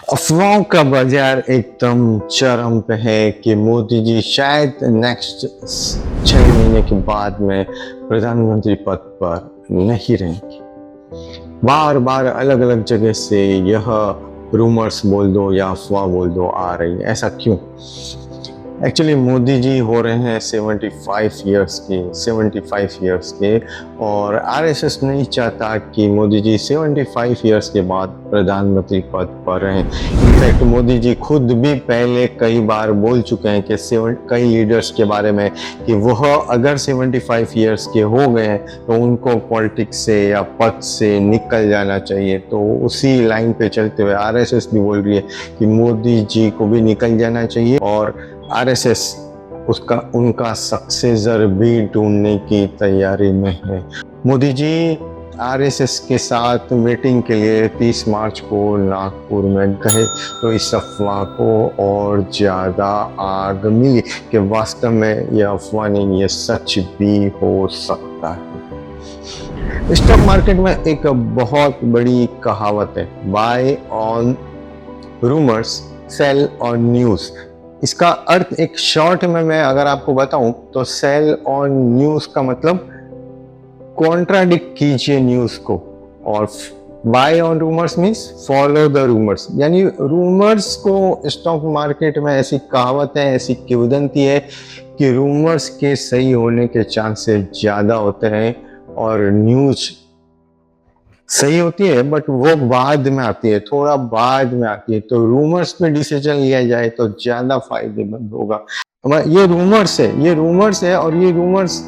अफवाहों का बाजार एकदम चरम पे है कि मोदी जी शायद नेक्स्ट 6 महीने के बाद में प्रधानमंत्री पद पर नहीं रहेंगे। बार बार अलग अलग जगह से यह रूमर्स बोल दो या अफवाह बोल दो आ रही है। ऐसा क्यों? एक्चुअली मोदी जी हो रहे हैं 75 इयर्स के और आरएसएस नहीं चाहता कि मोदी जी 75 इयर्स के बाद प्रधानमंत्री पद पर रहें। इनफैक्ट मोदी जी खुद भी पहले कई बार बोल चुके हैं कि कई लीडर्स के बारे में कि वह अगर 75 इयर्स के हो गए हैं तो उनको पॉलिटिक्स से या पद से निकल जाना चाहिए। तो उसी लाइन पे चलते हुए आरएसएस भी बोल रही है कि मोदी जी को भी निकल जाना चाहिए और आरएसएस उनका सक्सेसर भी ढूंढने की तैयारी में है। मोदी जी आरएसएस के साथ मीटिंग के लिए 30 मार्च को नागपुर में गए तो इस अफवाह को और ज़्यादा आग मिली कि वास्तव में यह अफवाह नहीं, ये सच भी हो सकता है। स्टॉक मार्केट में एक बहुत बड़ी कहावत है, buy on rumours sell on news. इसका अर्थ एक शॉर्ट में मैं अगर आपको बताऊं तो सेल ऑन न्यूज का मतलब कॉन्ट्राडिक्ट कीजिए न्यूज को, और buy on rumours means follow the rumours. यानी रूमर्स को स्टॉक मार्केट में ऐसी कहावत है, ऐसी किंवदंती है कि रूमर्स के सही होने के चांसेस ज़्यादा होते हैं और न्यूज सही होती है बट वो बाद में आती है, थोड़ा बाद में आती है। तो रूमर्स पे डिसीजन लिया जाए तो ज्यादा फायदेमंद होगा। ये रूमर्स है और ये रूमर्स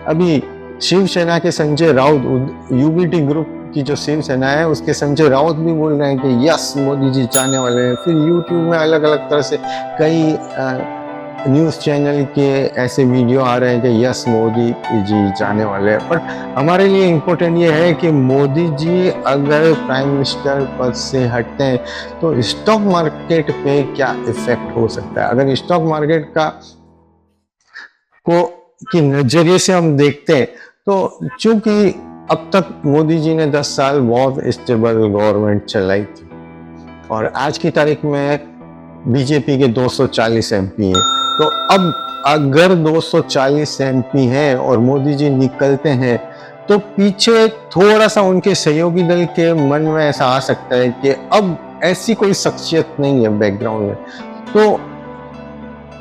अभी शिवसेना के संजय राउत, यूबीटी ग्रुप की जो शिवसेना है उसके संजय राउत भी बोल रहे हैं कि यस मोदी जी जाने वाले हैं। फिर यूट्यूब में अलग अलग तरह से कई न्यूज़ चैनल के ऐसे वीडियो आ रहे हैं कि यस मोदी जी जाने वाले हैं। बट हमारे लिए इम्पोर्टेंट ये है कि मोदी जी अगर प्राइम मिनिस्टर पद से हटते हैं तो स्टॉक मार्केट पे क्या इफेक्ट हो सकता है। अगर स्टॉक मार्केट की नजरिए से हम देखते हैं तो चूंकि अब तक मोदी जी ने 10 साल बहुत स्टेबल गवर्नमेंट चलाई थी और आज की तारीख में बीजेपी के 240 एमपी हैं, तो अब अगर 240 एमपी हैं और मोदी जी निकलते हैं तो पीछे थोड़ा सा उनके सहयोगी दल के मन में ऐसा आ सकता है कि अब ऐसी कोई शख्सियत नहीं है बैकग्राउंड में। तो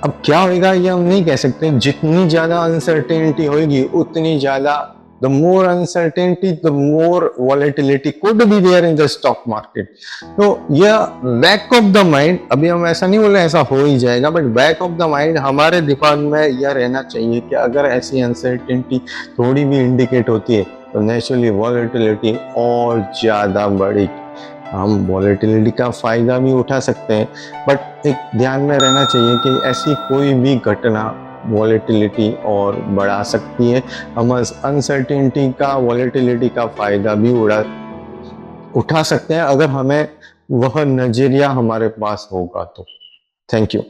अब क्या होगा ये हम नहीं कह सकते। जितनी ज्यादा अनसर्टेनिटी होगी उतनी ज्यादा the more uncertainty, the more volatility could be there in the stock market. तो यह बैक ऑफ द माइंड, अभी हम ऐसा नहीं बोल रहे ऐसा हो ही जाएगा, but back of the mind हमारे दिमाग में यह रहना चाहिए कि अगर ऐसी अनसर्टेनिटी थोड़ी भी इंडिकेट होती है तो नेचुरली वॉलेटिलिटी और ज़्यादा बढ़ेगी। हम वॉलेटिलिटी का फ़ायदा भी उठा सकते हैं बट एक ध्यान में रहना चाहिए कि ऐसी कोई भी घटना वॉलेटिलिटी और बढ़ा सकती है। हम अनसर्टेनिटी का, वॉलेटिलिटी का फ़ायदा भी उठा सकते हैं अगर हमें वह नज़रिया हमारे पास होगा तो। Thank you.